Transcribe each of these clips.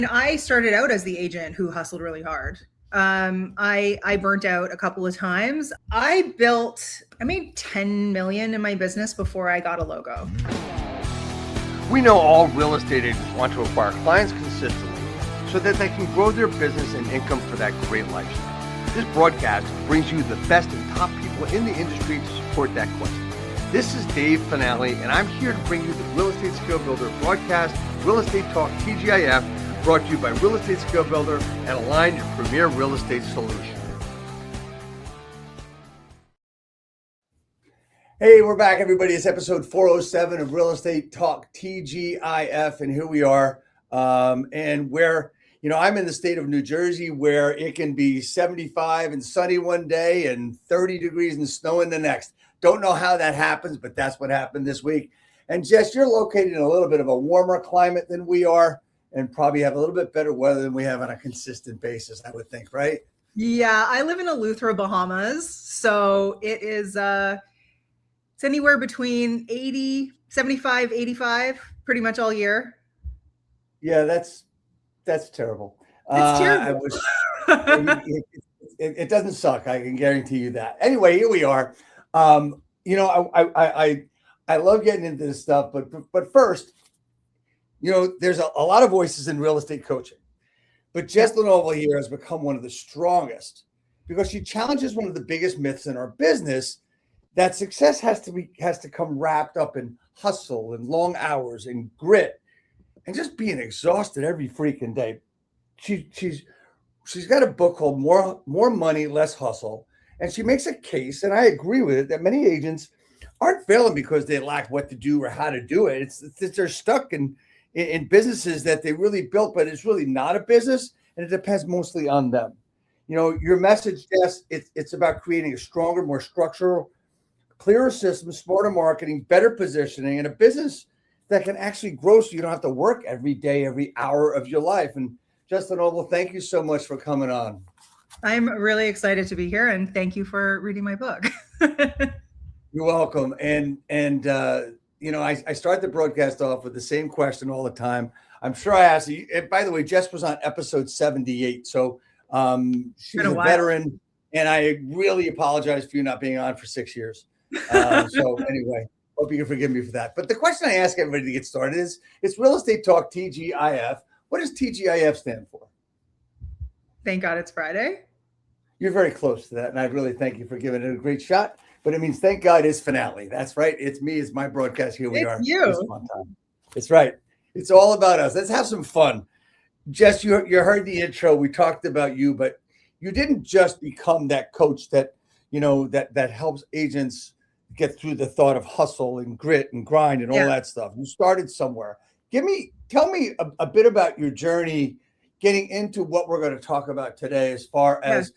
I started out as the agent who hustled really hard. I burnt out a couple of times. I made 10 million in my business before I got a logo. We know all real estate agents want to acquire clients consistently so that they can grow their business and income for that great lifestyle. This broadcast brings you the best and top people in the industry to support that quest. This is Dave Fanale, and I'm here to bring you the Real Estate Skill Builder broadcast, Real Estate Talk-TGIF, brought to you by Real Estate Skill Builder and Align, your premier real estate solution. Hey, we're back, everybody. It's episode 407 of Real Estate Talk TGIF, and here we are. And where, I'm in the state of New Jersey, where it can be 75 and sunny one day and 30 degrees and snowing the next. Don't know how that happens, but that's what happened this week. And Jess, you're located in a little bit of a warmer climate than we are, and probably have a little bit better weather than we have on a consistent basis, I would think, right? Yeah, I live in Eleuthera, Bahamas. So it is it's anywhere between 80, 75, 85, pretty much all year. Yeah, that's terrible. It's terrible. It doesn't suck. I can guarantee you that. Anyway, here we are. I love getting into this stuff, but first, there's a lot of voices in real estate coaching, but Jess Lenouvel here has become one of the strongest because she challenges one of the biggest myths in our business, that success has to come wrapped up in hustle and long hours and grit and just being exhausted every freaking day. She's got a book called More Money, Less Hustle. And she makes a case, and I agree with it, that many agents aren't failing because they lack what to do or how to do it. It's they're stuck in businesses that they really built, but it's really not a business, and it depends mostly on them. Your message, Jess, it's about creating a stronger, more structural, clearer system, smarter marketing, better positioning, and a business that can actually grow so you don't have to work every day, every hour of your life. And Jess Lenouvel, thank you so much for coming on. I'm really excited to be here, and thank you for reading my book. You're welcome. And I start the broadcast off with the same question all the time. I'm sure I asked you. And by the way, Jess was on episode 78, so she's a veteran, and I really apologize for you not being on for 6 years. So anyway, hope you can forgive me for that. But the question I ask everybody to get started is, it's Real Estate Talk TGIF. What does TGIF stand for? Thank God it's Friday. You're very close to that, and I really thank you for giving it a great shot. But it means thank God it's Fanale. That's right. It's me. It's my broadcast. Here we are. You. It's fun time. It's right. It's all about us. Let's have some fun. Jess, you heard the intro. We talked about you, but you didn't just become that coach that that helps agents get through the thought of hustle and grit and grind and all that stuff. You started somewhere. Tell me a bit about your journey getting into what we're going to talk about today, as far as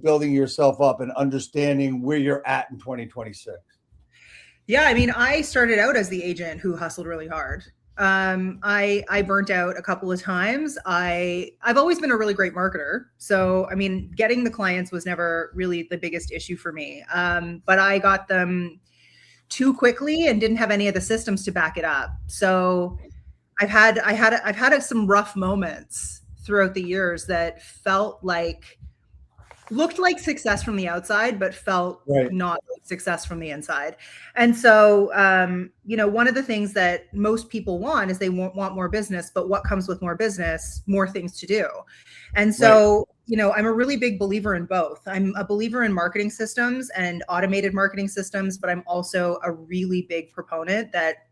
building yourself up and understanding where you're at in 2026. Yeah, I mean, I started out as the agent who hustled really hard. I burnt out a couple of times. I've always been a really great marketer. So, I mean, getting the clients was never really the biggest issue for me. But I got them too quickly and didn't have any of the systems to back it up. So I've had some rough moments throughout the years that looked like success from the outside, but felt not like success from the inside. And so, one of the things that most people want is they want more business, but what comes with more business? More things to do. And so, I'm a really big believer in both. I'm a believer in marketing systems and automated marketing systems, but I'm also a really big proponent that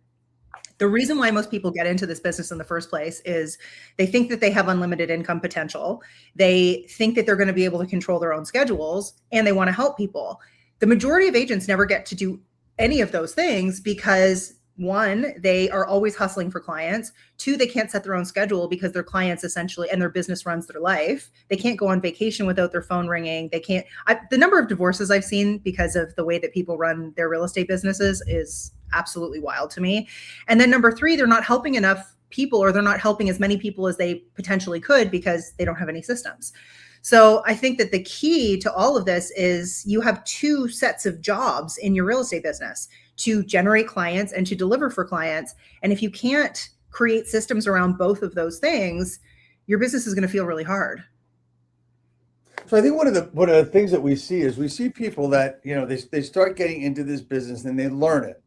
the reason why most people get into this business in the first place is they think that they have unlimited income potential. They think that they're going to be able to control their own schedules, and they want to help people. The majority of agents never get to do any of those things because, one, they are always hustling for clients. Two, they can't set their own schedule because their clients essentially, and their business runs their life. They can't go on vacation without their phone ringing. They can't. The number of divorces I've seen because of the way that people run their real estate businesses is absolutely wild to me. And then number three, they're not helping enough people, or they're not helping as many people as they potentially could because they don't have any systems. So I think that the key to all of this is you have two sets of jobs in your real estate business: to generate clients and to deliver for clients. And if you can't create systems around both of those things, your business is going to feel really hard. So I think one of the things that we see people that, you know, they start getting into this business and they learn it.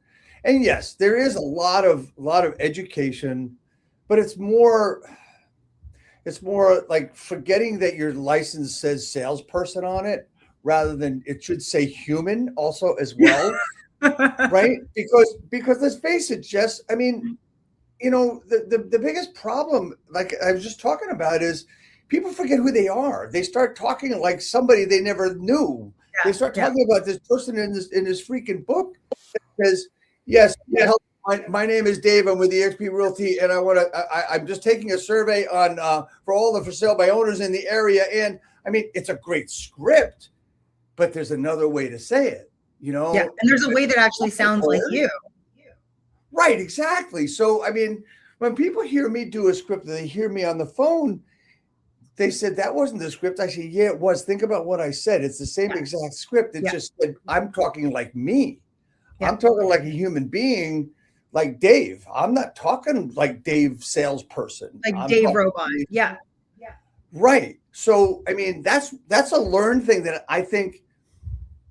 And yes, there is a lot of education, but it's more like forgetting that your license says salesperson on it rather than it should say human also as well. Right? Because let's face it, Jess, I mean, you know, the biggest problem, like I was just talking about, is people forget who they are. They start talking like somebody they never knew. Yeah, they start talking about this person in this freaking book that says, yes, my name is Dave. I'm with eXp Realty, and I'm just taking a survey on for all the for sale by owners in the area. And I mean, it's a great script, but there's another way to say it, you know? Yeah, and there's a way that actually sounds like you. Right, exactly. So, I mean, when people hear me do a script, they hear me on the phone, they said, that wasn't the script. I said, yeah, it was. Think about what I said. It's the same exact script. It just said, I'm talking like me. I'm talking like a human being, like Dave. I'm not talking like Dave salesperson. Like Dave robot. Yeah. Right. So, I mean, that's a learned thing that I think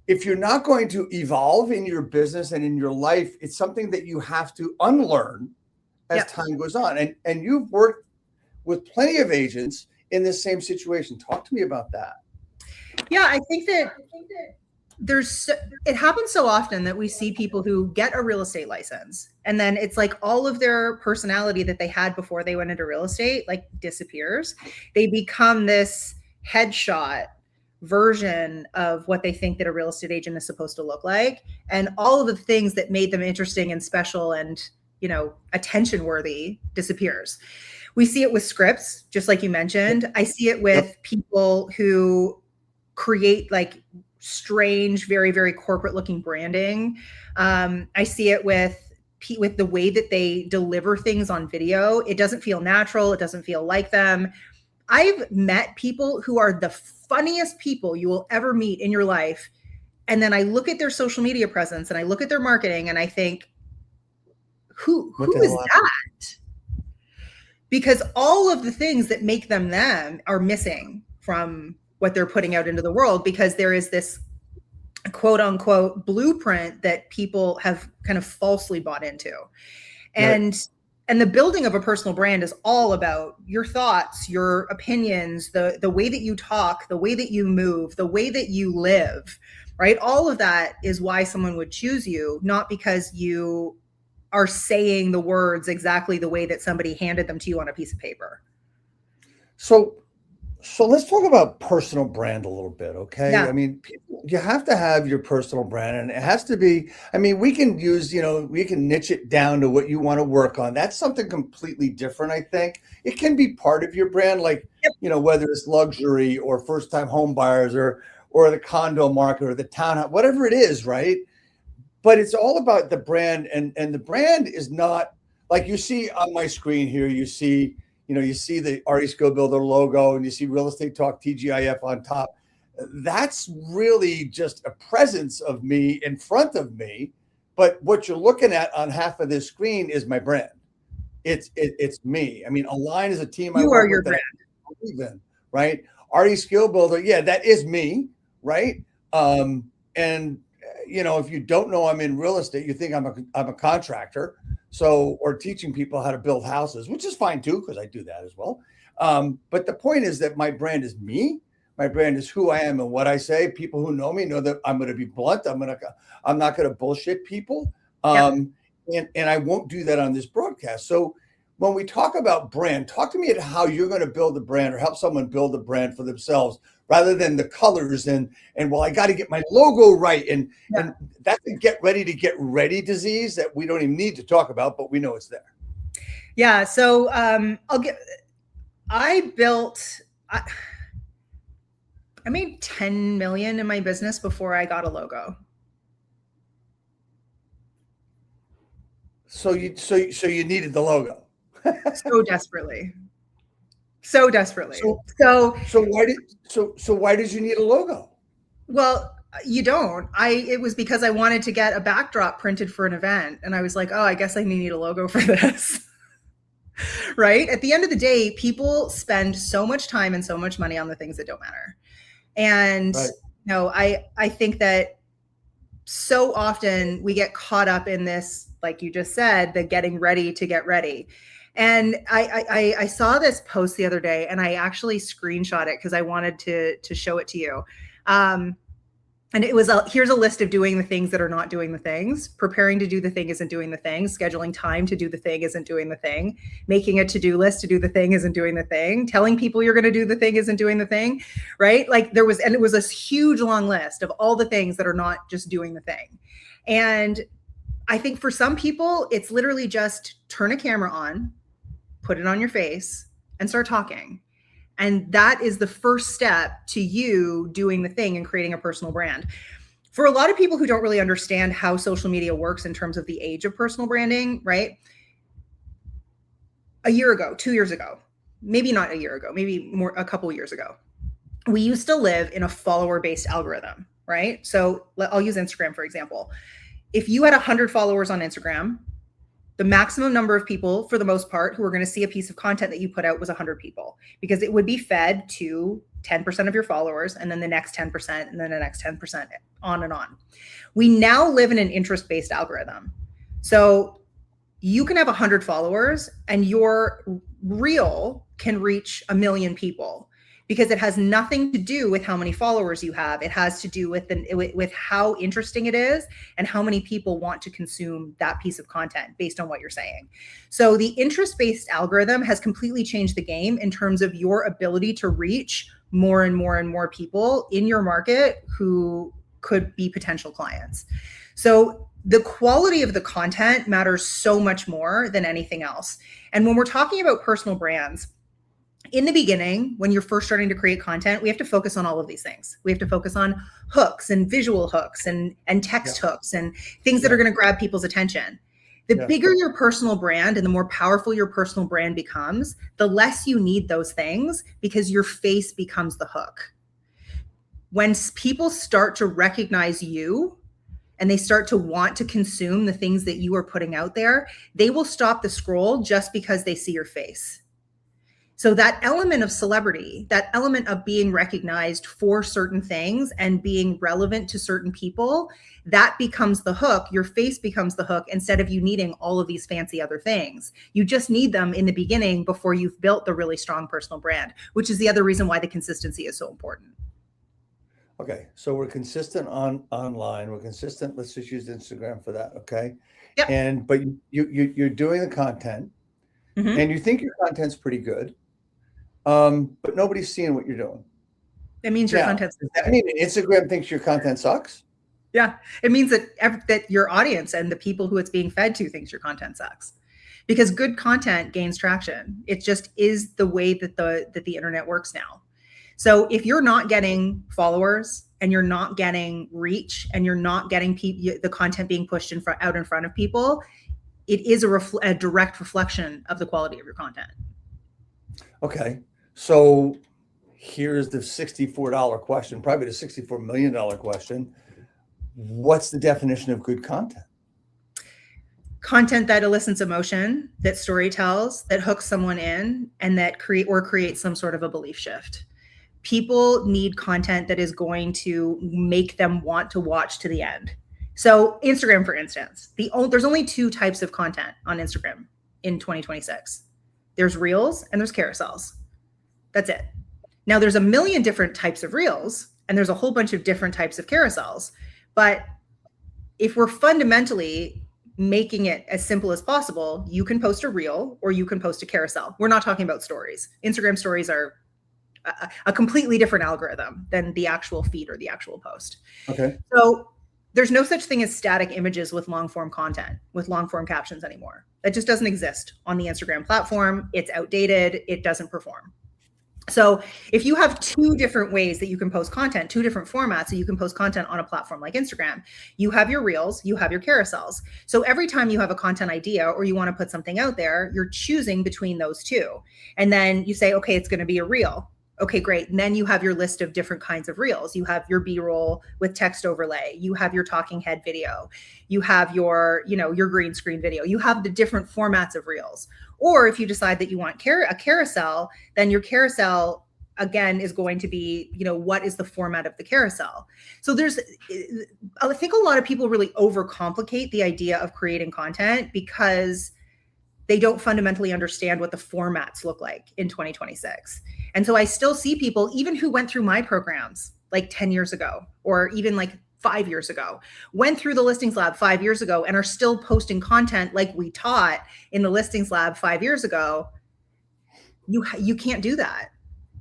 if you're not going to evolve in your business and in your life, it's something that you have to unlearn as time goes on. And you've worked with plenty of agents in this same situation. Talk to me about that. Yeah, I think that it happens so often that we see people who get a real estate license and then it's like all of their personality that they had before they went into real estate like disappears. They become this headshot version of what they think that a real estate agent is supposed to look like, and all of the things that made them interesting and special and, you know, attention worthy disappears. We see it with scripts, just like you mentioned. I see it with people who create like strange, very, very corporate looking branding. I see it with the way that they deliver things on video. It doesn't feel natural. It doesn't feel like them. I've met people who are the funniest people you will ever meet in your life. And then I look at their social media presence and I look at their marketing and I think, who is that? Because all of the things that make them are missing from what they're putting out into the world, because there is this quote unquote blueprint that people have kind of falsely bought into. And the building of a personal brand is all about your thoughts, your opinions, the way that you talk, the way that you move, the way that you live, right? All of that is why someone would choose you, not because you are saying the words exactly the way that somebody handed them to you on a piece of paper. So let's talk about personal brand a little bit, okay? Yeah. I mean, you have to have your personal brand, and it has to be, I mean, we can use, you know, we can niche it down to what you want to work on. That's something completely different, I think. It can be part of your brand, like, you know, whether it's luxury or first-time home buyers or the condo market or the townhouse, whatever it is, right? But it's all about the brand, and the brand is not, like you see on my screen here, you see the RE Skill Builder logo and you see Real Estate Talk TGIF on top. That's really just a presence of me in front of me. But what you're looking at on half of this screen is my brand. It's me. I mean, Align is a team you are your brand. I believe in, right? RE Skill Builder, yeah, that is me, right? And you know, if you don't know I'm in real estate, you think I'm a contractor. So, or teaching people how to build houses, which is fine too, because I do that as well. But the point is that my brand is me. My brand is who I am and what I say. People who know me know that I'm going to be blunt. I'm not going to bullshit people. And I won't do that on this broadcast. So when we talk about brand, talk to me at how you're going to build a brand or help someone build a brand for themselves, rather than the colors and well, I got to get my logo right. And that's a get ready disease that we don't even need to talk about, but we know it's there. Yeah. So I made 10 million in my business before I got a logo. So you needed the logo. So desperately. So why did you need a logo? Well, you don't. It was because I wanted to get a backdrop printed for an event, and I was like, oh, I guess I need a logo for this. right? At the end of the day, people spend so much time and so much money on the things that don't matter. And I think that so often we get caught up in this, like you just said, the getting ready to get ready. And I saw this post the other day, and I actually screenshot it because I wanted to show it to you. And it was here's a list of doing the things that are not doing the things. Preparing to do the thing isn't doing the thing. Scheduling time to do the thing isn't doing the thing. Making a to-do list to do the thing isn't doing the thing. Telling people you're going to do the thing isn't doing the thing, right? Like it was this huge long list of all the things that are not just doing the thing. And I think for some people, it's literally just turn a camera on, put it on your face, and start talking. And that is the first step to you doing the thing and creating a personal brand. For a lot of people who don't really understand how social media works in terms of the age of personal branding, right? A year ago, 2 years ago, maybe not a year ago, maybe more, a couple of years ago, we used to live in a follower-based algorithm, right? So I'll use Instagram, for example. If you had 100 followers on Instagram, the maximum number of people, for the most part, who are going to see a piece of content that you put out was 100 people, because it would be fed to 10% of your followers, and then the next 10%, and then the next 10%, on and on. We now live in an interest-based algorithm. So you can have 100 followers and your reel can reach 1 million people, because it has nothing to do with how many followers you have. It has to do with how interesting it is and how many people want to consume that piece of content based on what you're saying. So the interest-based algorithm has completely changed the game in terms of your ability to reach more and more and more people in your market who could be potential clients. So the quality of the content matters so much more than anything else. And when we're talking about personal brands, in the beginning, when you're first starting to create content, we have to focus on all of these things. We have to focus on hooks and visual hooks and text hooks and things that are going to grab people's attention. The bigger your personal brand and the more powerful your personal brand becomes, the less you need those things, because your face becomes the hook. When people start to recognize you and they start to want to consume the things that you are putting out there, they will stop the scroll just because they see your face. So that element of celebrity, that element of being recognized for certain things and being relevant to certain people, that becomes the hook. Your face becomes the hook instead of you needing all of these fancy other things. You just need them in the beginning before you've built the really strong personal brand, which is the other reason why the consistency is so important. Okay, so we're consistent online. We're consistent. Let's just use Instagram for that. Okay. Yeah. But you're doing the content, and you think your content's pretty good. But nobody's seeing what you're doing. It means your content. Does that mean Instagram thinks your content sucks? Yeah, it means that your audience and the people who it's being fed to thinks your content sucks, because good content gains traction. It just is the way that the internet works now. So if you're not getting followers and you're not getting reach and you're not getting the content being pushed out in front of people, it is a direct reflection of the quality of your content. Okay. So here's the $64 question, probably the $64 million question. What's the definition of good content? Content that elicits emotion, that story tells, that hooks someone in, and that creates some sort of a belief shift. People need content that is going to make them want to watch to the end. So Instagram, for instance, there's only 2 types of content on Instagram in 2026. There's reels and there's carousels. That's it. Now there's a million different types of reels and there's a whole bunch of different types of carousels. But if we're fundamentally making it as simple as possible, you can post a reel or you can post a carousel. We're not talking about stories. Instagram stories are a completely different algorithm than the actual feed or the actual post. Okay. So there's no such thing as static images with long form content, with long form captions anymore. That just doesn't exist on the Instagram platform. It's outdated. It doesn't perform. So if you have 2 different ways that you can post content, 2 different formats that you can post content on a platform like Instagram, you have your reels, you have your carousels. So every time you have a content idea or you want to put something out there, you're choosing between those 2. And then you say, okay, it's going to be a reel. Okay, great. And then you have your list of different kinds of reels. You have your B-roll with text overlay. You have your talking head video. You have your green screen video. You have the different formats of reels. Or if you decide that you want a carousel, then your carousel again is going to be, what is the format of the carousel? So I think a lot of people really overcomplicate the idea of creating content because they don't fundamentally understand what the formats look like in 2026. And so I still see people, even who went through my programs like 10 years ago, or even like 5 years ago, went through the Listings Lab 5 years ago and are still posting content like we taught in the Listings Lab 5 years ago. You can't do that.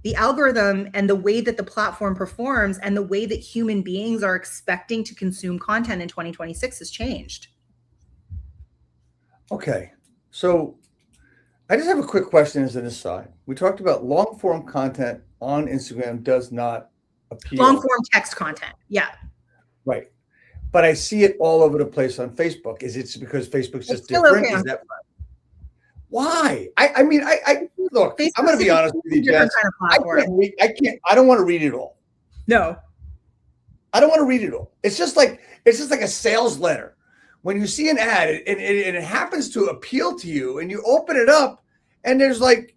The algorithm and the way that the platform performs and the way that human beings are expecting to consume content in 2026 has changed. Okay. So I just have a quick question as an aside. We talked about long form content on Instagram does not appeal. Long form text content. Yeah. Right. But I see it all over the place on Facebook. Is it because Facebook's just different? Okay. Is that why? I mean, look, Facebook, I'm going to be honest with you, Jess. I don't want to read it all. No. I don't want to read it all. It's just like a sales letter. When you see an ad and it happens to appeal to you and you open it up and there's like,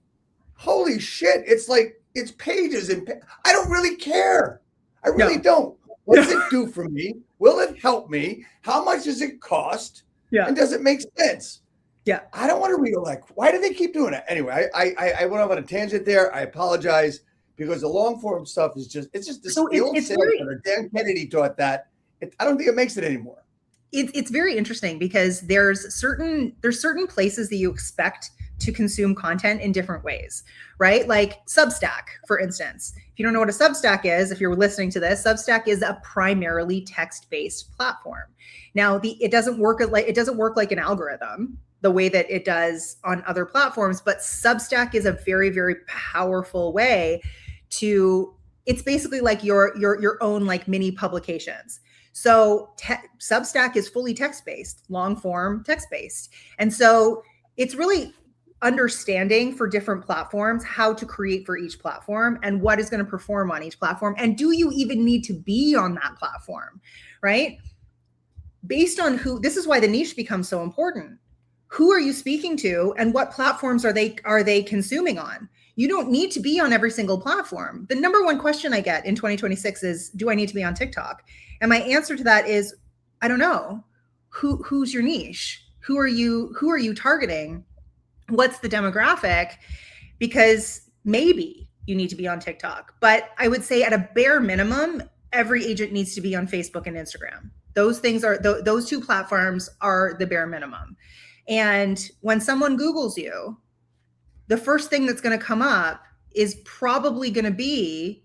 holy shit, it's pages and I don't really care. I really don't. What does it do for me? Will it help me? How much does it cost? Yeah. And does it make sense? Yeah. I don't want to read it. Why do they keep doing it? Anyway, I went off on a tangent there. I apologize because the long form stuff is just the old sales letter. Dan Kennedy taught that. I don't think it makes it anymore. It's very interesting because there's certain places that you expect to consume content in different ways, right? Like Substack, for instance. If you don't know what a Substack is, if you're listening to this, Substack is a primarily text-based platform. Now, it doesn't work like an algorithm the way that it does on other platforms, but Substack is a very, very powerful way it's basically like your own like mini publications. So Substack is fully text-based, long form text-based. And so it's really understanding for different platforms how to create for each platform and what is going to perform on each platform. And do you even need to be on that platform, right? Based on this is why the niche becomes so important. Who are you speaking to and what platforms are they consuming on? You don't need to be on every single platform. The number one question I get in 2026 is, do I need to be on TikTok? And my answer to that is, I don't know. Who's your niche? Who are you targeting? What's the demographic? Because maybe you need to be on TikTok, but I would say at a bare minimum, every agent needs to be on Facebook and Instagram. Those two platforms are the bare minimum. And when someone Googles you, the first thing that's going to come up is probably going to be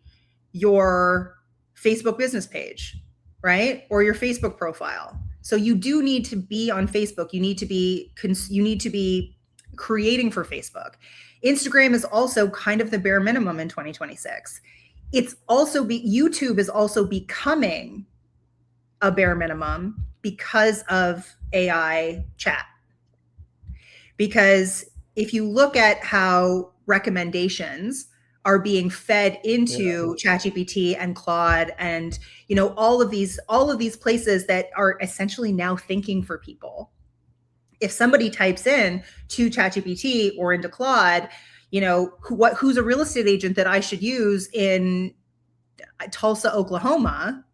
your Facebook business page, right? Or your Facebook profile. So you do need to be on Facebook. You need to be creating for Facebook. Instagram is also kind of the bare minimum in 2026. YouTube is also becoming a bare minimum because of AI chat. Because if you look at how recommendations are being fed into ChatGPT and Claude and all of these places that are essentially now thinking for people. If somebody types in to ChatGPT or into Claude, who's a real estate agent that I should use in Tulsa, Oklahoma,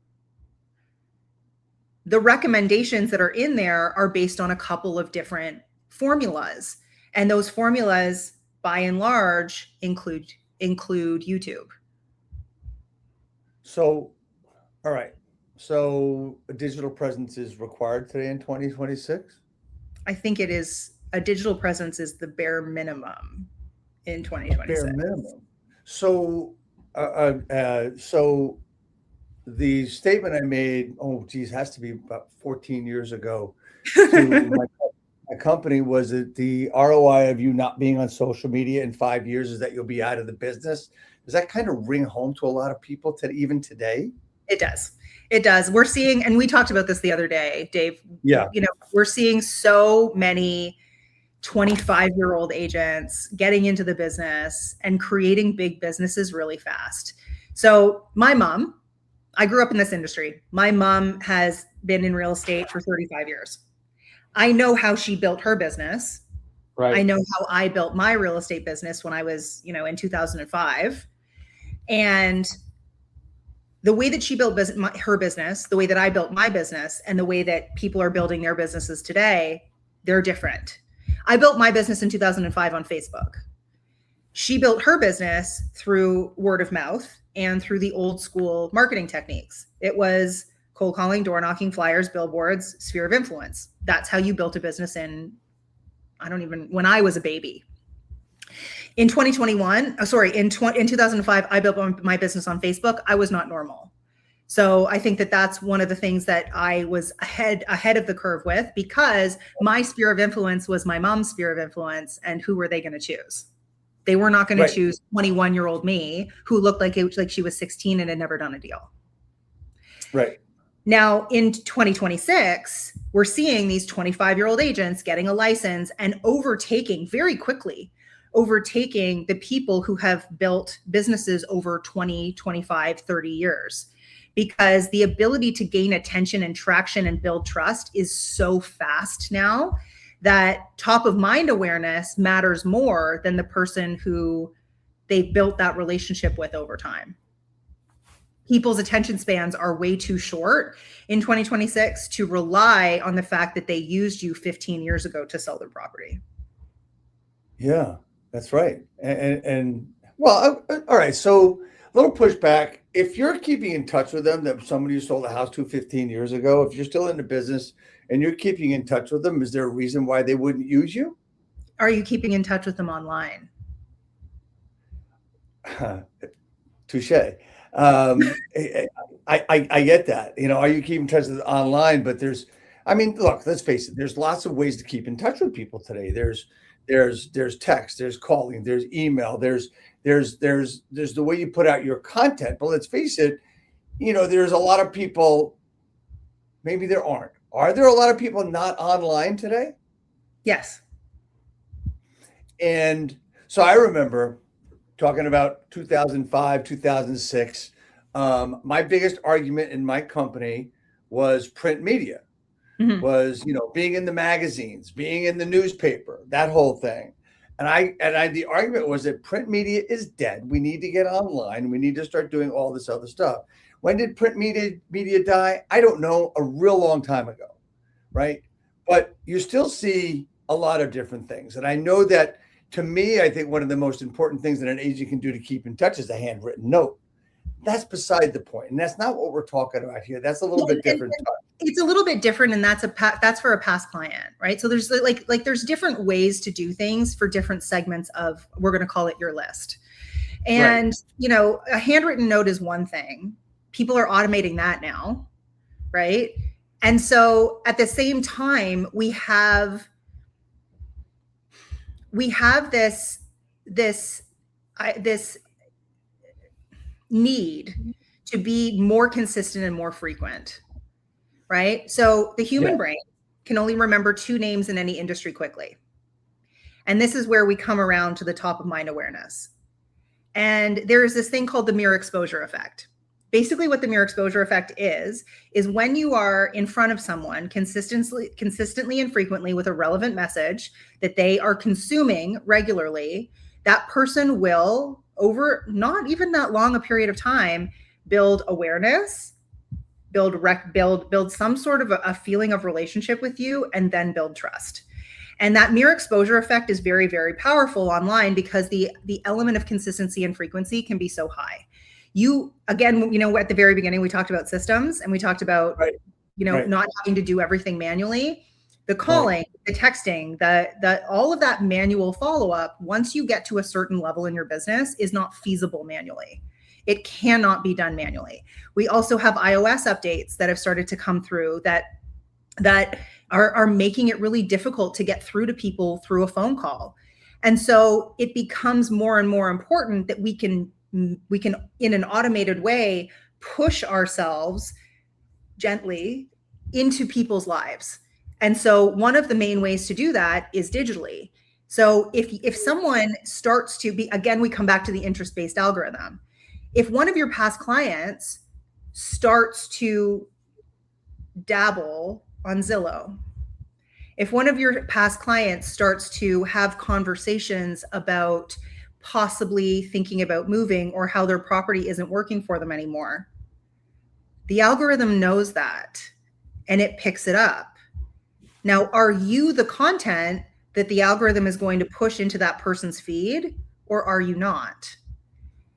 the recommendations that are in there are based on a couple of different formulas. And those formulas, by and large, include YouTube. So, all right. So a digital presence is required today in 2026? I think it is. A digital presence is the bare minimum in 2026. Bare minimum. So, so the statement I made, has to be about 14 years ago, to my company was that the ROI of you not being on social media in 5 years is that you'll be out of the business. Does that kind of ring home to a lot of people even today? It does. It does. We're seeing, and we talked about this the other day, Dave. Yeah. We're seeing so many 25-year-old agents getting into the business and creating big businesses really fast. So my mom, I grew up in this industry. My mom has been in real estate for 35 years. I know how she built her business. I know how I built my real estate business when I was, in 2005. And the way that she built her business, the way that I built my business, and the way that people are building their businesses today, they're different. I built my business in 2005 on Facebook. She built her business through word of mouth and through the old school marketing techniques. It was cold calling, door knocking, flyers, billboards, sphere of influence. That's how you built a business when I was a baby. In 2005, I built my business on Facebook. I was not normal. So I think that that's one of the things that I was ahead of the curve with, because my sphere of influence was my mom's sphere of influence. And who were they going to choose? They were not going to choose 21-year-old me, who looked like she was 16 and had never done a deal. Right. Now in 2026, we're seeing these 25-year-old agents getting a license and very quickly overtaking the people who have built businesses over 20, 25, 30 years, because the ability to gain attention and traction and build trust is so fast now that top of mind awareness matters more than the person who they built that relationship with over time. People's attention spans are way too short in 2026 to rely on the fact that they used you 15 years ago to sell their property. Yeah, that's right. And well, all right. So a little pushback. If you're keeping in touch with them, that somebody you sold a house to 15 years ago, if you're still in the business and you're keeping in touch with them, is there a reason why they wouldn't use you? Are you keeping in touch with them online? Touche. I get that. Are you keeping in touch with online? But look, let's face it. There's lots of ways to keep in touch with people today. There's text, there's calling, there's email, there's the way you put out your content. But let's face it, there's a lot of people. Maybe there aren't. Are there a lot of people not online today? Yes. And so I remember talking about 2005, 2006. My biggest argument in my company was print media. Mm-hmm. Was, being in the magazines, being in the newspaper, that whole thing. And the argument was that print media is dead. We need to get online. We need to start doing all this other stuff. When did print media die? I don't know, a real long time ago, right? But you still see a lot of different things. And I know that, to me, I think one of the most important things that an agent can do to keep in touch is a handwritten note. That's beside the point. And that's not what we're talking about here. That's a little bit different. It's a little bit different. And that's for a past client, right? So there's there's different ways to do things for different segments of, we're going to call it your list. And, a handwritten note is one thing. People are automating that now, right? And so at the same time, we have this need to be more consistent and more frequent, right? So the human brain can only remember two names in any industry quickly. And this is where we come around to the top of mind awareness. And there is this thing called the mirror exposure effect. Basically what the mirror exposure effect is when you are in front of someone consistently and frequently with a relevant message that they are consuming regularly, that person will, over not even that long a period of time, build awareness, build some sort of a feeling of relationship with you, and then build trust. And that mirror exposure effect is very, very powerful online, because the element of consistency and frequency can be so high. At the very beginning, we talked about systems, and we talked about, not having to do everything manually. The calling, the texting, all of that manual follow-up, once you get to a certain level in your business, is not feasible manually. It cannot be done manually. We also have iOS updates that have started to come through that are making it really difficult to get through to people through a phone call. And so it becomes more and more important that we can, in an automated way, push ourselves gently into people's lives. And so one of the main ways to do that is digitally. So if someone starts to be, again, we come back to the interest-based algorithm. If one of your past clients starts to dabble on Zillow If one of your past clients starts to have conversations about possibly thinking about moving or how their property isn't working for them anymore, the algorithm knows that and it picks it up. Now, are you the content that the algorithm is going to push into that person's feed, or are you not?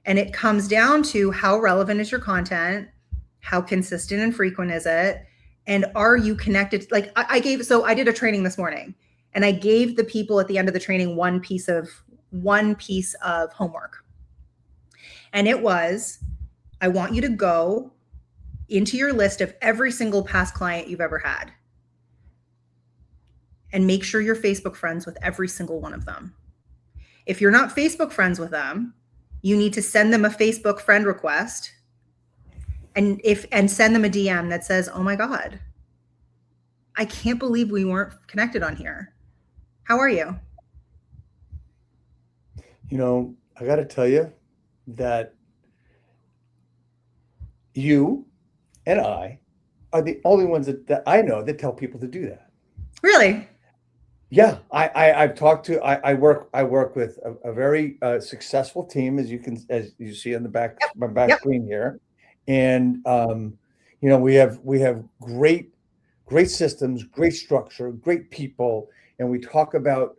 And it comes down to how relevant is your content, how consistent and frequent is it, and are you connected? Like I did a training this morning, and I gave the people at the end of the training one piece of homework. And it was, I want you to go into your list of every single past client you've ever had and make sure you're Facebook friends with every single one of them. If you're not Facebook friends with them, you need to send them a Facebook friend request and send them a DM that says, "Oh my God, I can't believe we weren't connected on here. How are you?" You know, I got to tell you that you and I are the only ones that I know that tell people to do that. Really? Yeah, I've talked to I work with a very successful team, as you see on my back screen here, and you know, we have great systems, great structure, great people, and we talk about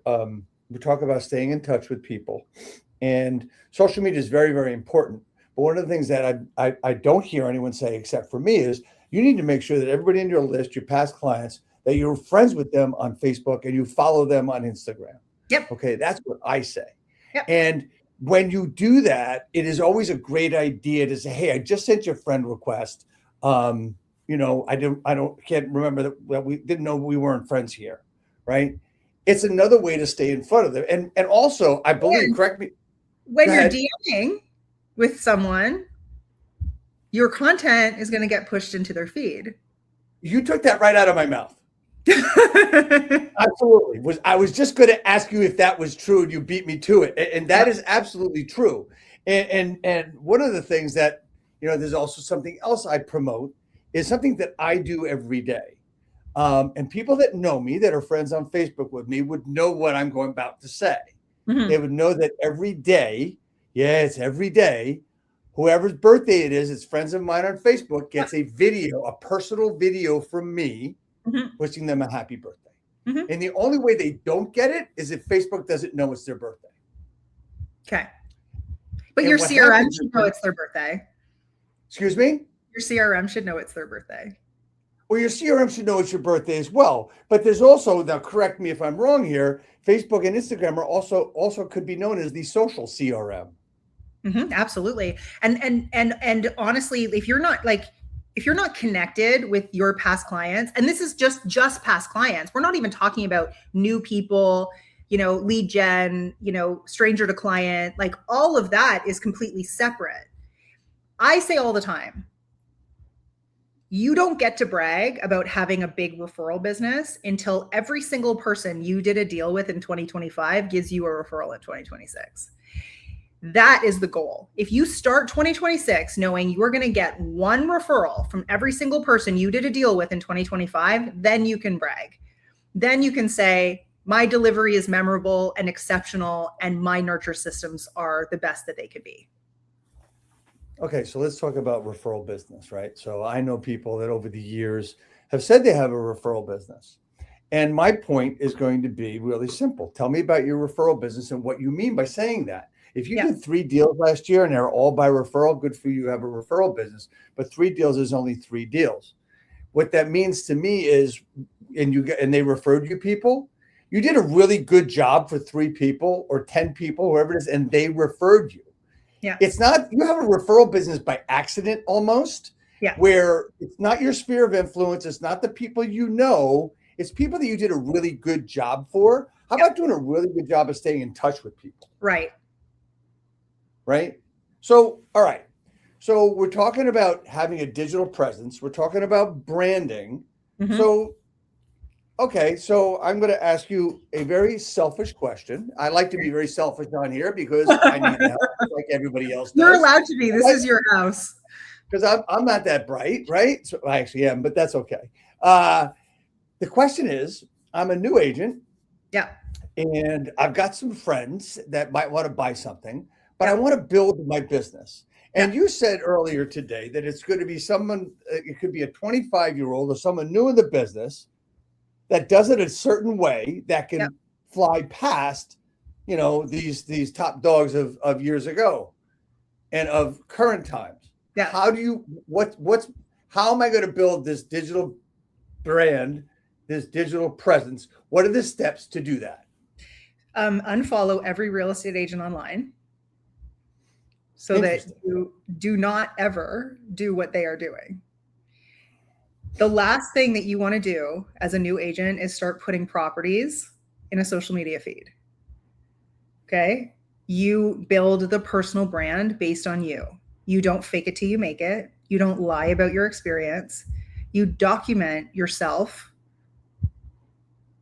staying in touch with people, and social media is very, very important. But one of the things that I don't hear anyone say except for me is you need to make sure that everybody in your list, your past clients, that you're friends with them on Facebook and you follow them on Instagram. Yep. Okay, that's what I say. Yep. And when you do that, it is always a great idea to say, "Hey, I just sent you a friend request. You know, can't remember that we didn't know we weren't friends here," right? It's another way to stay in front of them. And also, I believe, correct me. When you're DMing with someone, your content is going to get pushed into their feed. You took that right out of my mouth. Absolutely. I was just going to ask you if that was true, and you beat me to it. And that is absolutely true. And one of the things that, you know, there's also something else I promote is something that I do every day. And people that know me, that are friends on Facebook with me, would know what I'm about to say. Mm-hmm. They would know that every day, it's every day, whoever's birthday it is, it's friends of mine on Facebook, gets a video, a personal video from me, wishing them a happy birthday. Mm-hmm. And the only way they don't get it is if Facebook doesn't know it's their birthday. Okay. But your CRM should know it's their birthday. Excuse me? Your CRM should know it's their birthday. Well, your CRM should know it's your birthday as well. But there's also, now correct me if I'm wrong here, Facebook and Instagram are also could be known as the social CRM. Mm-hmm, absolutely. And honestly, if you're not connected with your past clients, and this is just past clients, we're not even talking about new people, you know, lead gen, you know, stranger to client, like all of that is completely separate. I say all the time, you don't get to brag about having a big referral business until every single person you did a deal with in 2025 gives you a referral in 2026. That is the goal. If you start 2026 knowing you are going to get one referral from every single person you did a deal with in 2025, then you can brag. Then you can say, my delivery is memorable and exceptional, and my nurture systems are the best that they could be. Okay, so let's talk about referral business, right? So I know people that over the years have said they have a referral business. And my point is going to be really simple. Tell me about your referral business and what you mean by saying that. If you did 3 deals last year and they're all by referral, good for you, have a referral business. But 3 deals is only 3 deals. What that means to me is, and they referred you people, you did a really good job for 3 people or 10 people, whoever it is, and they referred you. Yeah. It's not, you have a referral business by accident almost, where it's not your sphere of influence. It's not the people you know. It's people that you did a really good job for. How about doing a really good job of staying in touch with people? Right. Right. So, all right. So we're talking about having a digital presence. We're talking about branding. Mm-hmm. So, okay. So I'm going to ask you a very selfish question. I like to be very selfish on here because I need help like everybody else does. You're allowed to be. This is your house. Because I'm not that bright, right? So I actually am, but that's okay. The question is, I'm a new agent. Yeah. And I've got some friends that might want to buy something, but I want to build my business. And you said earlier today that it's going to be someone, it could be a 25-year-old or someone new in the business that does it a certain way that can fly past, you know, these top dogs of years ago and of current times. Yeah. How do you, how am I going to build this digital brand, this digital presence? What are the steps to do that? Unfollow every real estate agent online so that you do not ever do what they are doing. The last thing that you want to do as a new agent is start putting properties in a social media feed. Okay. You build the personal brand based on you. You don't fake it till you make it. You don't lie about your experience. You document yourself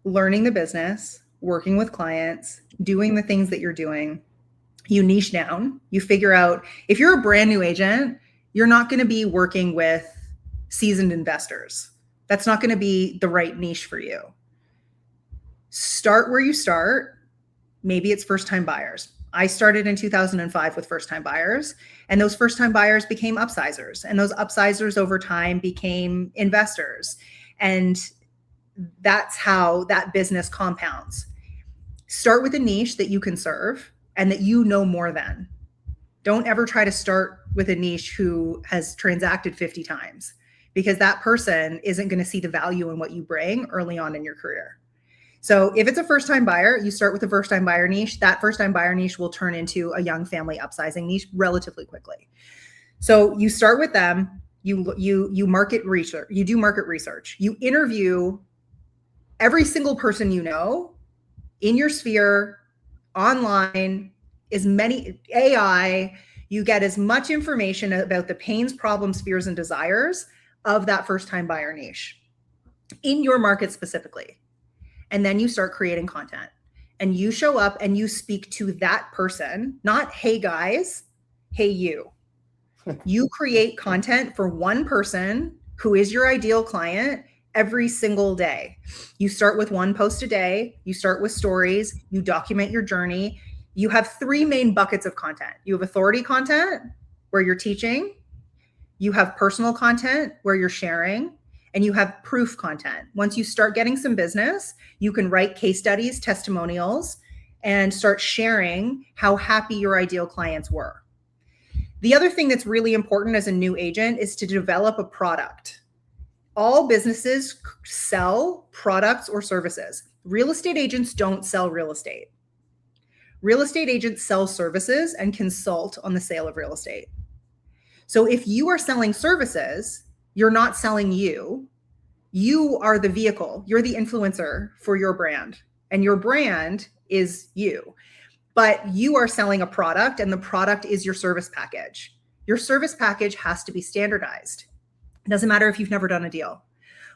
learning the business, working with clients, doing the things that you're doing. You niche down. You figure out, if you're a brand new agent, you're not going to be working with seasoned investors. That's not going to be the right niche for you. Start where you start. Maybe it's first-time buyers. I started in 2005 with first-time buyers, and those first-time buyers became upsizers, and those upsizers over time became investors. And that's how that business compounds. Start with a niche that you can serve and that you know more than. Don't ever try to start with a niche who has transacted 50 times, because that person isn't going to see the value in what you bring early on in your career. So if it's a first-time buyer, you start with a first-time buyer niche. That first-time buyer niche will turn into a young family upsizing niche relatively quickly. So you start with them. You market research. You do market research. You interview every single person you know in your sphere, online, as many AI. You get as much information about the pains, problems, fears, and desires of that first-time buyer niche in your market specifically. And then you start creating content, and you show up and you speak to that person, not, hey guys, hey you. You create content for one person who is your ideal client every single day. You start with one post a day. You start with stories. You document your journey. You have three main buckets of content. You have authority content where you're teaching. You have personal content where you're sharing. And you have proof content. Once you start getting some business, you can write case studies, testimonials, and start sharing how happy your ideal clients were. The other thing that's really important as a new agent is to develop a product. All businesses sell products or services. Real estate agents don't sell real estate. Real estate agents sell services and consult on the sale of real estate. So if you are selling services, you're not selling you. You are the vehicle. You're the influencer for your brand, and your brand is you. But you are selling a product, and the product is your service package. Your service package has to be standardized. It doesn't matter if you've never done a deal.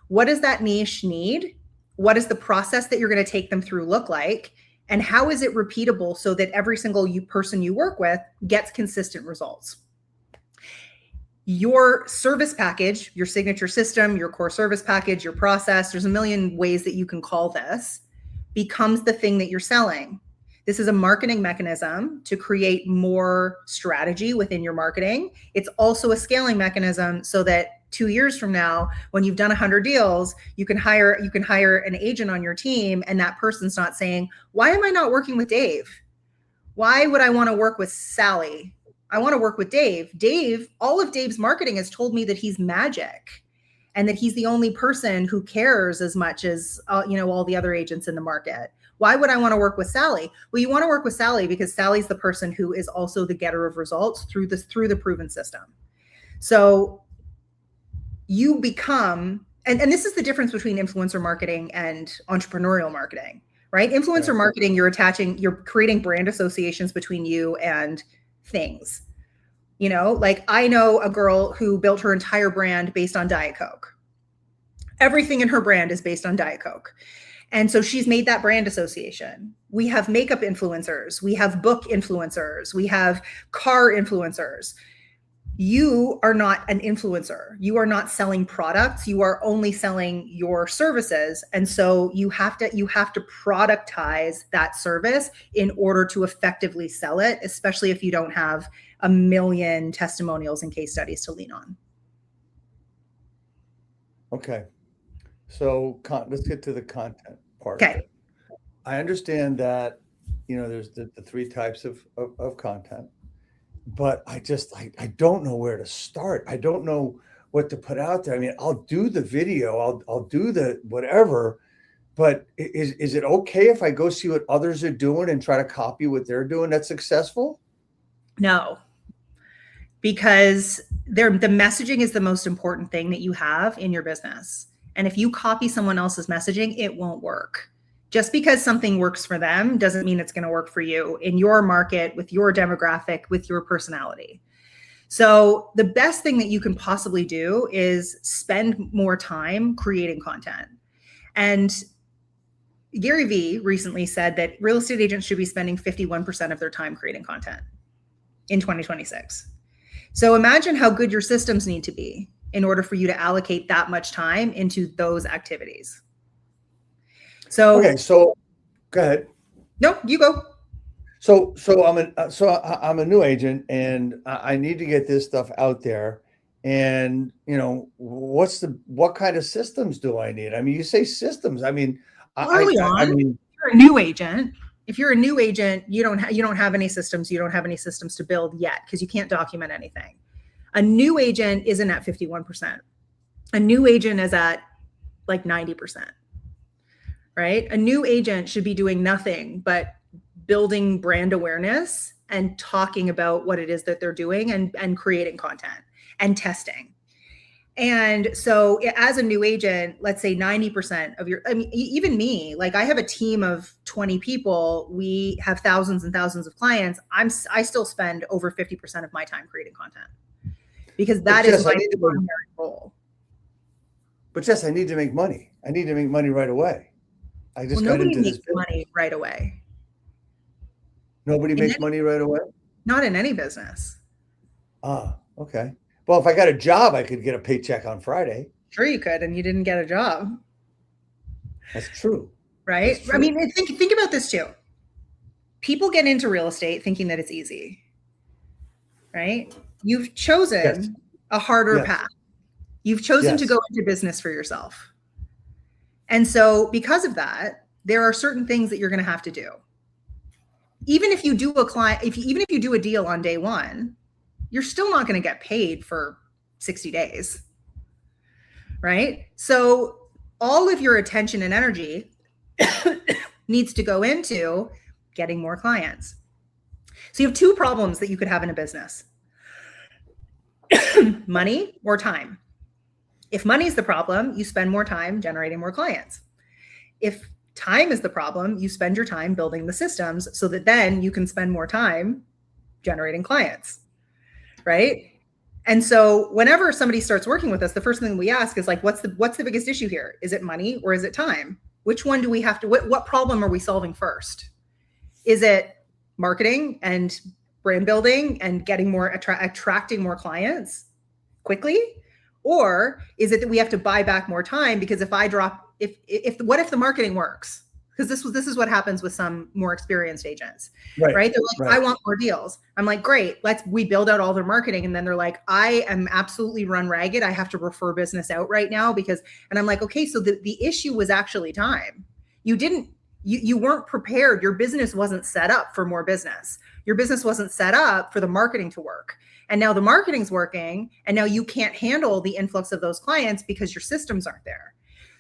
What does that niche need? What is the process that you're going to take them through look like? And how is it repeatable so that every single person you work with gets consistent results? Your service package, your signature system, your core service package, your process, there's a million ways that you can call this, becomes the thing that you're selling. This is a marketing mechanism to create more strategy within your marketing. It's also a scaling mechanism so that 2 years from now, when you've done 100 deals, you can hire an agent on your team, and that person's not saying, why am I not working with Dave? Why would I want to work with Sally? I want to work with Dave. Dave, all of Dave's marketing has told me that he's magic and that he's the only person who cares as much as all the other agents in the market. Why would I want to work with Sally? Well, you want to work with Sally because Sally's the person who is also the getter of results through the proven system. So you become, and this is the difference between influencer marketing and entrepreneurial marketing, right? Influencer marketing, you're creating brand associations between you and things. Like I know a girl who built her entire brand based on Diet Coke. Everything in her brand is based on Diet Coke. And so she's made that brand association. We have makeup influencers. We have book influencers. We have car influencers. you are not an influencer. You are not selling products. You are only selling your services. And so you have to productize that service in order to effectively sell it, especially if you don't have a million testimonials and case studies to lean on. Okay. So let's get to the content part. Okay. I understand that, there's the three types of content, but I don't know where to start. I don't know what to put out there. I mean, I'll do the video, I'll do the whatever, but is it okay if I go see what others are doing and try to copy what they're doing that's successful? No, because the messaging is the most important thing that you have in your business. And if you copy someone else's messaging, it won't work. Just because something works for them doesn't mean it's going to work for you in your market, with your demographic, with your personality. So the best thing that you can possibly do is spend more time creating content. And Gary Vee recently said that real estate agents should be spending 51% of their time creating content in 2026. So imagine how good your systems need to be in order for you to allocate that much time into those activities. So okay, so go ahead. No, you go. So I'm a new agent and I need to get this stuff out there. And what kind of systems do I need? I mean, you say systems. I mean, early on, if you're a new agent, you don't have any systems. You don't have any systems to build yet because you can't document anything. A new agent isn't at 51%. A new agent is at like 90%. Right? A new agent should be doing nothing but building brand awareness and talking about what it is that they're doing and creating content and testing. And so as a new agent, let's say 90% of even me, like I have a team of 20 people. We have thousands and thousands of clients. I still spend over 50% of my time creating content because that is my primary role. But Jess, I need to make money. I need to make money right away. Nobody makes money right away. Nobody makes money right away? Not in any business. Ah, okay. Well, if I got a job, I could get a paycheck on Friday. Sure you could, and you didn't get a job. That's true. Right? That's true. I mean, think about this too. People get into real estate thinking that it's easy. Right? You've chosen a harder path. You've chosen to go into business for yourself. And so because of that, there are certain things that you're going to have to do. Even if you do even if you do a deal on day one, you're still not going to get paid for 60 days. Right? So all of your attention and energy needs to go into getting more clients. So you have two problems that you could have in a business. Money or time. If money is the problem, you spend more time generating more clients. If time is the problem, you spend your time building the systems so that then you can spend more time generating clients, right? And so whenever somebody starts working with us, the first thing we ask is like, what's the biggest issue here? Is it money or is it time? Which one do we have to, what problem are we solving first? Is it marketing and brand building and getting more, attracting more clients quickly? Or is it that we have to buy back more time? Because what if the marketing works? Because this is what happens with some more experienced agents, right? They're like, I want more deals. I'm like, great, we build out all their marketing. And then they're like, I am absolutely run ragged. I have to refer business out right now and I'm like, okay, so the issue was actually time. You weren't prepared. Your business wasn't set up for more business. Your business wasn't set up for the marketing to work. And now the marketing's working, and now you can't handle the influx of those clients because your systems aren't there.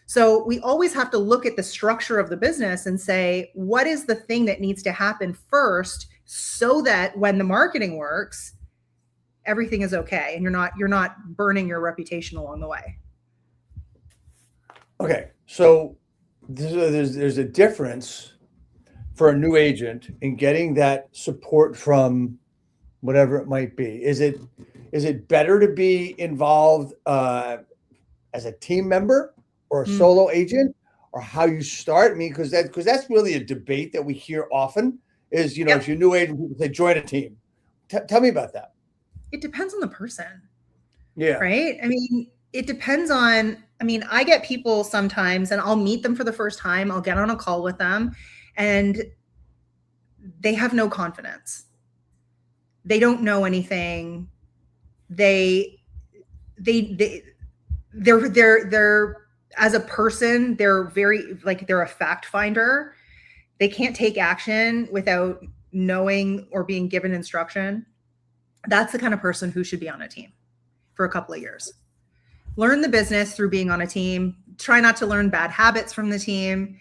So we always have to look at the structure of the business and say, what is the thing that needs to happen first so that when the marketing works, everything is okay and you're not burning your reputation along the way. Okay, so there's a difference for a new agent in getting that support from whatever it might be. Is it better to be involved as a team member or a solo agent, or how you start? I mean, because that's really a debate that we hear often is, if you're a new agent, people say join a team. Tell me about that. it depends on the person. Yeah. Right. I mean, it depends on, I mean, I get people sometimes and I'll meet them for the first time. I'll get on a call with them and they have no confidence. They don't know anything. They're as a person, they're very like, they're a fact finder. They can't take action without knowing or being given instruction. That's the kind of person who should be on a team for a couple of years. Learn the business through being on a team. Try not to learn bad habits from the team.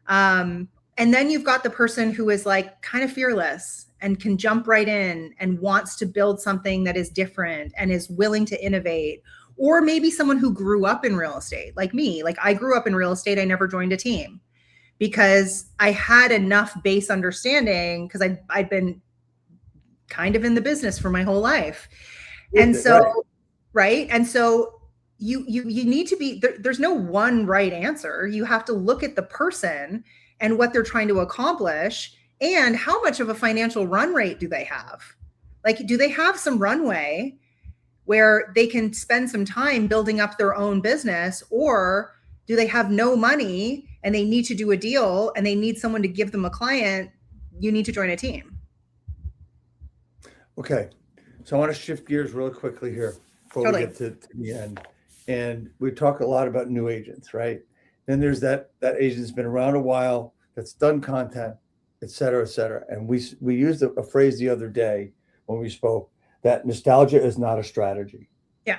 And then you've got the person who is like kind of fearless and can jump right in and wants to build something that is different and is willing to innovate. Or maybe someone who grew up in real estate, like me. Like I grew up in real estate. I never joined a team because I had enough base understanding because I'd been kind of in the business for my whole life. And so, right. And so you need to be, there's no one right answer. You have to look at the person and what they're trying to accomplish and how much of a financial run rate do they have? Like, do they have some runway where they can spend some time building up their own business, or do they have no money and they need to do a deal and they need someone to give them a client? You need to join a team. Okay. So I want to shift gears really quickly here before we get to the end. And we talk a lot about new agents, right? Then there's that agent that's been around a while, that's done content, et cetera, et cetera. And we used a phrase the other day when we spoke that nostalgia is not a strategy. Yeah.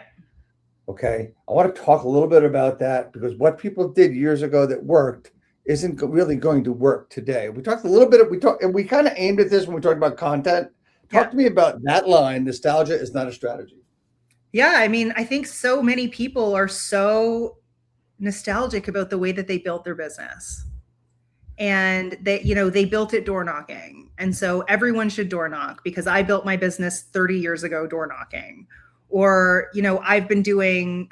Okay. I want to talk a little bit about that because what people did years ago that worked isn't really going to work today. We talked a little bit, and we kind of aimed at this when we talked about content. Talk to me about that line, nostalgia is not a strategy. Yeah. I mean, I think so many people are so nostalgic about the way that they built their business. And they built it door knocking. And so everyone should door knock because I built my business 30 years ago door knocking. Or, I've been doing,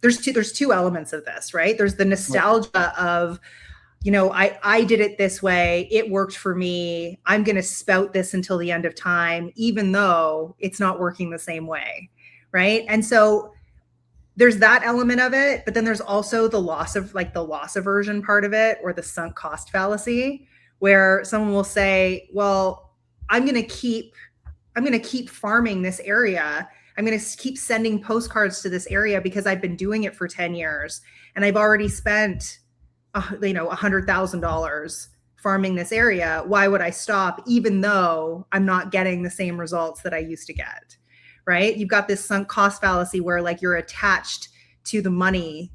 there's two elements of this, right? There's the nostalgia of, I did it this way. It worked for me. I'm going to spout this until the end of time, even though it's not working the same way. Right. And so there's that element of it, but then there's also the loss aversion part of it, or the sunk cost fallacy, where someone will say, well, I'm going to keep farming this area. I'm going to keep sending postcards to this area because I've been doing it for 10 years and I've already spent, $100,000 farming this area. Why would I stop? Even though I'm not getting the same results that I used to get. Right? You've got this sunk cost fallacy where like you're attached to the money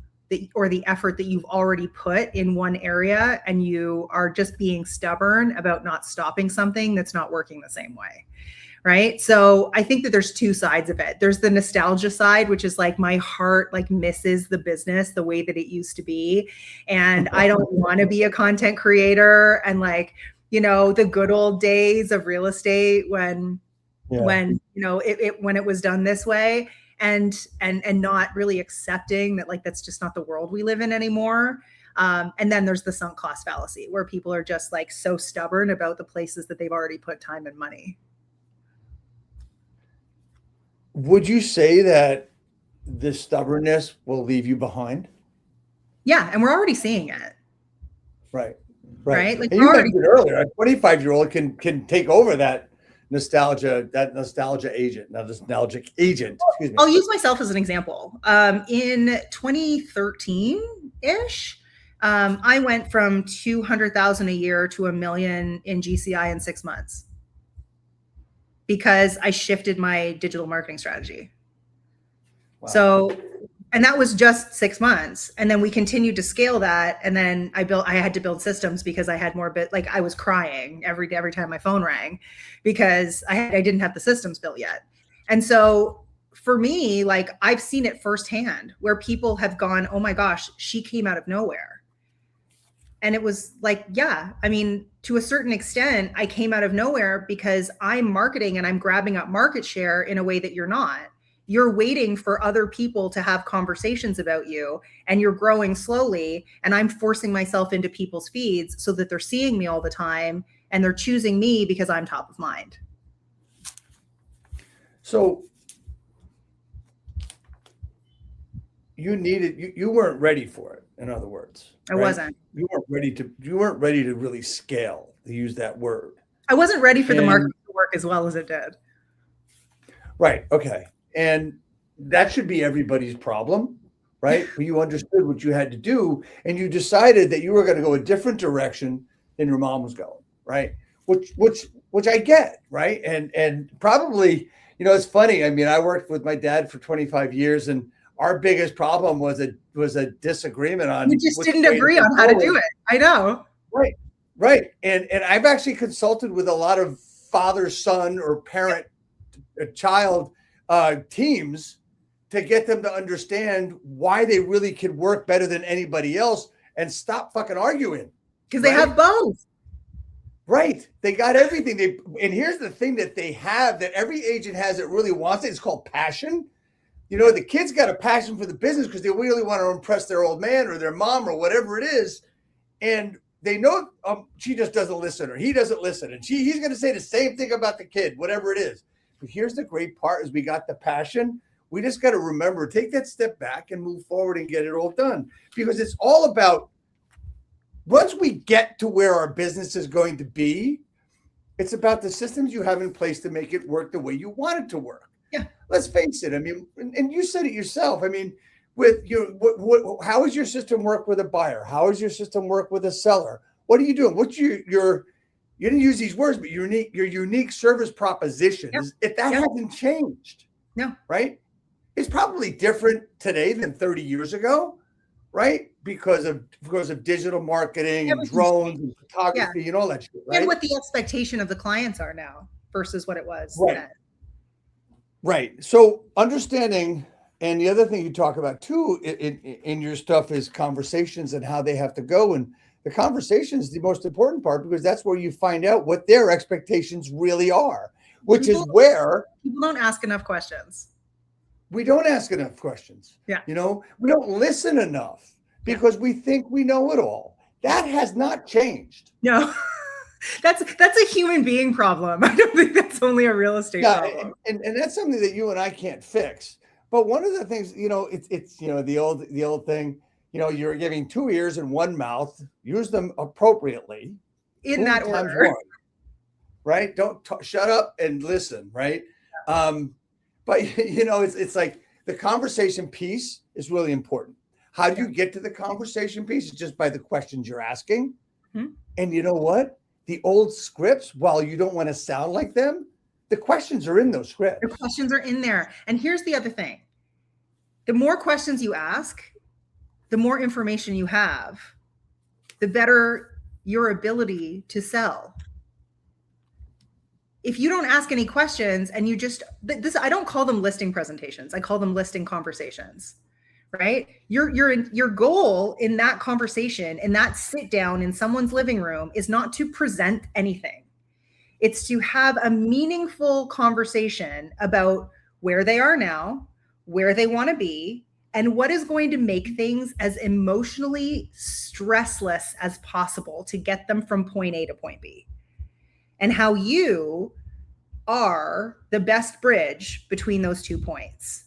or the effort that you've already put in one area, and you are just being stubborn about not stopping something that's not working the same way. Right? So I think that there's two sides of it. There's the nostalgia side, which is like my heart like misses the business the way that it used to be. And I don't want to be a content creator and like, the good old days of real estate when it was done this way, and not really accepting that like that's just not the world we live in anymore. And then there's the sunk cost fallacy where people are just like so stubborn about the places that they've already put time and money. Would you say that this stubbornness will leave you behind? Yeah, and we're already seeing it. Right. Like and you mentioned earlier, a 25-year-old can take over that nostalgic agent. Excuse me. I'll use myself as an example. In 2013-ish, I went from $200,000 a year to $1 million in GCI in 6 months because I shifted my digital marketing strategy. Wow. So, and that was just 6 months. And then we continued to scale that. And then I had to build systems because I had more I was crying every time my phone rang because I didn't have the systems built yet. And so for me, like I've seen it firsthand where people have gone, oh my gosh, she came out of nowhere. And it was like, yeah, I mean, to a certain extent, I came out of nowhere because I'm marketing and I'm grabbing up market share in a way that you're not. You're waiting for other people to have conversations about you and you're growing slowly. And I'm forcing myself into people's feeds so that they're seeing me all the time and they're choosing me because I'm top of mind. So you weren't ready for it. In other words, I wasn't. You weren't ready to really scale, to use that word. I wasn't ready for the market to work as well as it did. Right. Okay. And that should be everybody's problem, right? You understood what you had to do, and you decided that you were going to go a different direction than your mom was going, right? Which I get, right? And probably, it's funny. I mean, I worked with my dad for 25 years, and our biggest problem was a disagreement on. We just didn't agree on how to do it. I know. Right. Right. And I've actually consulted with a lot of father, son, or parent, child teams to get them to understand why they really could work better than anybody else and stop fucking arguing. Because they have both. Right. They got everything. And here's the thing that they have that every agent has that really wants it. It's called passion. The kids got a passion for the business because they really want to impress their old man or their mom or whatever it is. And they know she just doesn't listen or he doesn't listen. And he's going to say the same thing about the kid, whatever it is. But here's the great part is we got the passion. We just got to remember, take that step back and move forward and get it all done. Because it's all about, once we get to where our business is going to be, it's about the systems you have in place to make it work the way you want it to work. Yeah. Let's face it. I mean, and you said it yourself. I mean, with how does your system work with a buyer? How does your system work with a seller? What are you doing? What's your you didn't use these words, but your unique service proposition that hasn't changed. No. Right? It's probably different today than 30 years ago, right? Because of digital marketing and drones and photography and all that shit, right? And what the expectation of the clients are now versus what it was then. Right. So understanding, and the other thing you talk about too in your stuff is conversations and how they have to go. And the conversation is the most important part because that's where you find out what their expectations really are, which is where people don't ask enough questions. We don't ask enough questions. Yeah. We don't listen enough because we think we know it all. That has not changed. No. That's a human being problem. I don't think that's only a real estate problem. And that's something that you and I can't fix. But one of the things, it's the old thing, you're giving 2 ears and 1 mouth, use them appropriately. In that order. Right? Don't shut up and listen, right? But it's like the conversation piece is really important. How do you get to the conversation piece? It's just by the questions you're asking. Mm-hmm. And you know what? The old scripts, while you don't want to sound like them, the questions are in those scripts. The questions are in there. And here's the other thing. The more questions you ask, the more information you have, the better your ability to sell. If you don't ask any questions and you just, I don't call them listing presentations. I call them listing conversations, right? Your goal in that conversation, in that sit down in someone's living room is not to present anything. It's to have a meaningful conversation about where they are now, where they want to be, and what is going to make things as emotionally stressless as possible to get them from point A to point B. And how you are the best bridge between those 2 points.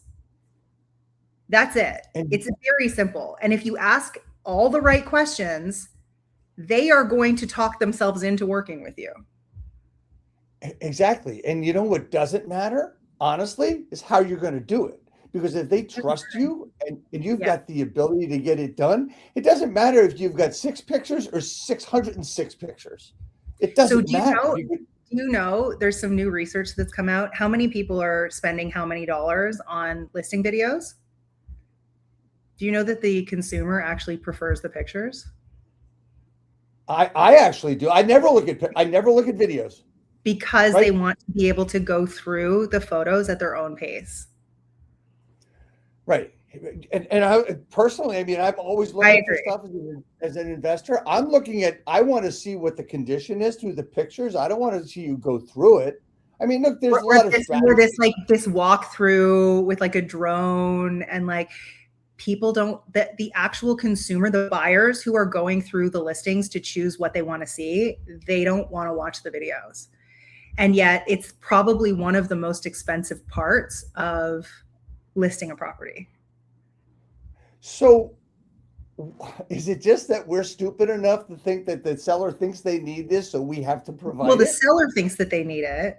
That's it. It's very simple. And if you ask all the right questions, they are going to talk themselves into working with you. Exactly. And you know what doesn't matter, honestly, is how you're going to do it. Because if they trust you and you've got the ability to get it done, it doesn't matter if you've got 6 pictures or 606 pictures. It doesn't matter. Do you know there's some new research that's come out? How many people are spending how many dollars on listing videos? Do you know that the consumer actually prefers the pictures? I actually do. I never look at videos. Because they want to be able to go through the photos at their own pace. Right. And I personally, I mean, I'm always looking for stuff as an investor. I want to see what the condition is through the pictures. I don't want to see you go through it. I mean, look, there's a lot of this walkthrough with like a drone and like people don't, the actual consumer, the buyers who are going through the listings to choose what they want to see, they don't want to watch the videos. And yet it's probably one of the most expensive parts of listing a property. So is it just that we're stupid enough to think that the seller thinks they need this, so we have to provide Well, the it? seller thinks that they need it,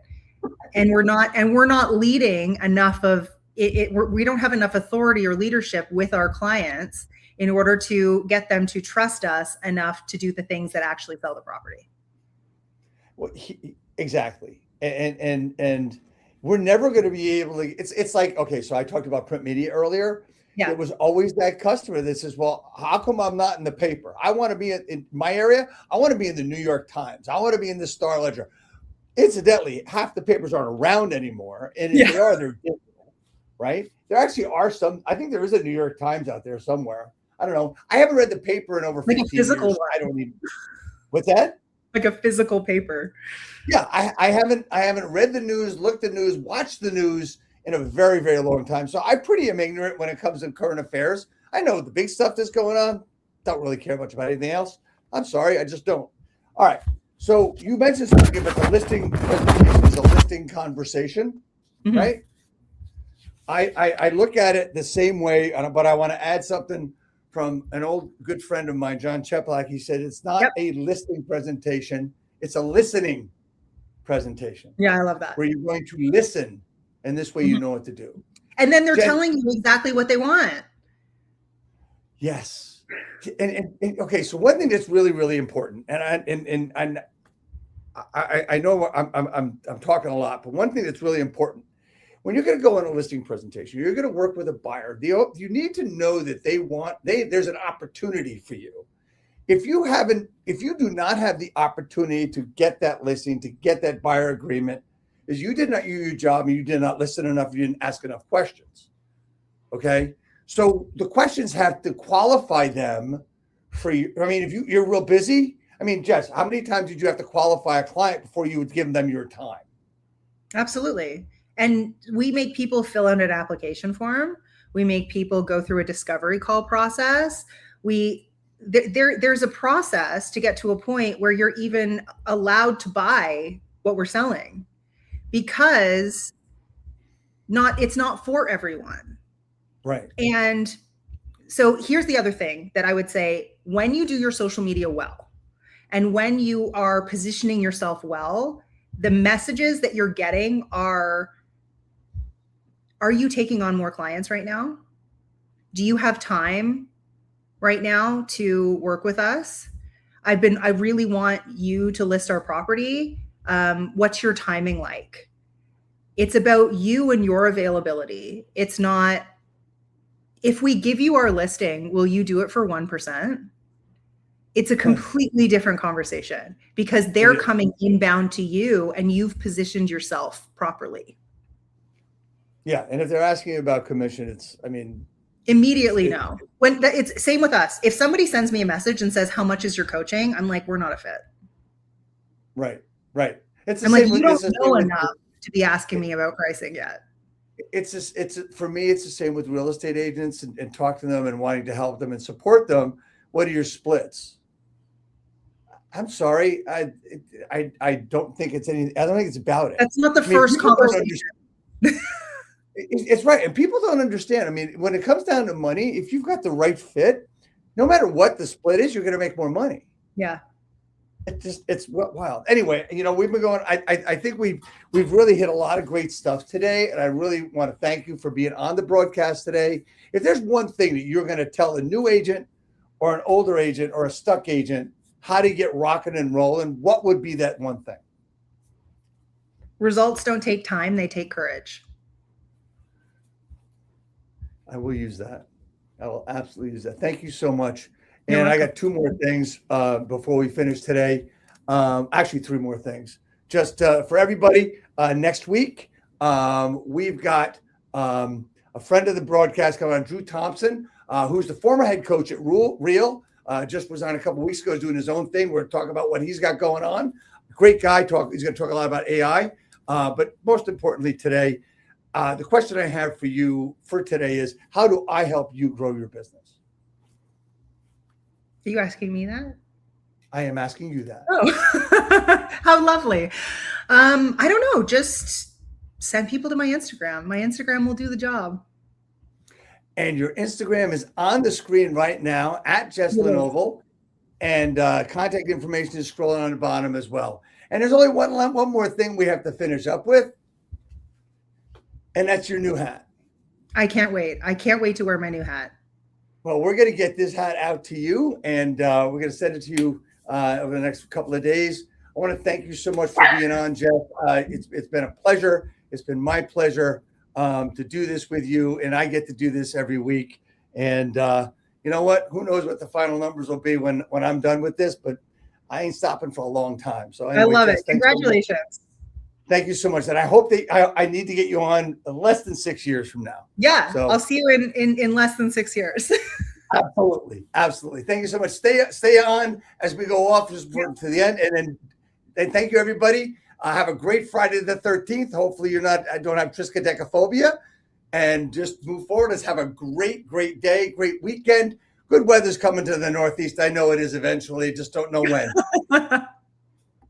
and we're not leading enough of it. We don't have enough authority or leadership with our clients in order to get them to trust us enough to do the things that actually sell the property. Well, exactly. And we're never going to be able to, it's like, okay, so I talked about print media earlier. Yeah. It was always that customer that says, well, how come I'm not in the paper? I want to be in my area. I want to be in the New York Times. I want to be in the Star Ledger. Incidentally, half the papers aren't around anymore. And if they are, they're digital, right? There actually are some, I think there is a New York Times out there somewhere. I don't know. I haven't read the paper in over 15 years. One. I don't even, what's that? Like a physical paper. Yeah, I haven't read the news, looked at the news, watched the news in a very, very long time. So I pretty am ignorant when it comes to current affairs. I know the big stuff that's going on. Don't really care much about anything else. I'm sorry, I just don't. All right. So you mentioned something about the listing presentation is a listing conversation, right? I look at it the same way, but I want to add something from an old good friend of mine, John Cheplak. He said it's not a listing presentation, it's a listening presentation. Yeah, I love that. Where you're going to listen, and this way you know what to do. And then they're telling you exactly what they want. Yes. And okay, so one thing that's really, really important, and I know I'm talking a lot, but one thing that's really important when you're going to go on a listing presentation, you're going to work with a buyer. You need to know that there's an opportunity for you. If you do not have the opportunity to get that listing, to get that buyer agreement, is you did not do your job and you did not listen enough, you didn't ask enough questions. Okay. So the questions have to qualify them for you. I mean, if you're real busy, I mean, Jess, how many times did you have to qualify a client before you would give them your time? Absolutely. And we make people fill out an application form. We make people go through a discovery call process. There's a process to get to a point where you're even allowed to buy what we're selling, because it's not for everyone. Right. And so here's the other thing that I would say: when you do your social media well, and when you are positioning yourself well, the messages that you're getting are you taking on more clients right now? Do you have time right now to work with us? I really want you to list our property. What's your timing like? It's about you and your availability. It's not, if we give you our listing, will you do it for 1%? It's a completely different conversation, because they're coming inbound to you and you've positioned yourself properly. Yeah. And if they're asking about commission, immediately no. When it's same with us. If somebody sends me a message and says, how much is your coaching? I'm like, we're not a fit. Right. Right. It's the same. You don't know enough to be asking me about pricing yet. For me, it's the same with real estate agents and talking to them and wanting to help them and support them. What are your splits? I'm sorry. I don't think it's anything. I don't think it's about it. That's not the first conversation. It's right. And people don't understand. I mean, when it comes down to money, if you've got the right fit, no matter what the split is, you're going to make more money. Yeah. It's wild. Anyway, we've been going, I think we've really hit a lot of great stuff today. And I really want to thank you for being on the broadcast today. If there's one thing that you're going to tell a new agent or an older agent or a stuck agent how to get rocking and rolling, what would be that one thing? Results don't take time. They take courage. I will use that. I will absolutely use that. Thank you so much. And I got two more things before we finish today. Actually, three more things. Just for everybody, next week, we've got a friend of the broadcast coming on, Drew Thompson, who's the former head coach at Real. Just was on a couple of weeks ago doing his own thing. We're talking about what he's got going on. Great guy. He's going to talk a lot about AI. But most importantly today, the question I have for you for today is, how do I help you grow your business? Are you asking me that? I am asking you that. Oh, how lovely. I don't know. Just send people to my Instagram. My Instagram will do the job. And your Instagram is on the screen right now at Jess Lenouvel. And contact information is scrolling on the bottom as well. And there's only one more thing we have to finish up with. And that's your new hat. I can't wait. I can't wait to wear my new hat. Well, we're going to get this hat out to you, and we're going to send it to you over the next couple of days. I want to thank you so much for being on, Jeff. It's been a pleasure. It's been my pleasure to do this with you, and I get to do this every week. And you know what? Who knows what the final numbers will be when I'm done with this, but I ain't stopping for a long time. So anyway, I love it. Congratulations. Thank you so much. And I hope that I need to get you on less than 6 years from now. Yeah. So, I'll see you in less than 6 years. Absolutely. Absolutely. Thank you so much. Stay on as we go off to the end. And thank you, everybody. Have a great Friday the 13th. Hopefully don't have triskaidekaphobia, and just move forward. Let's have a great, great day, great weekend. Good weather's coming to the Northeast. I know it is eventually. Just don't know when.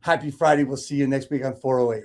Happy Friday. We'll see you next week on 408.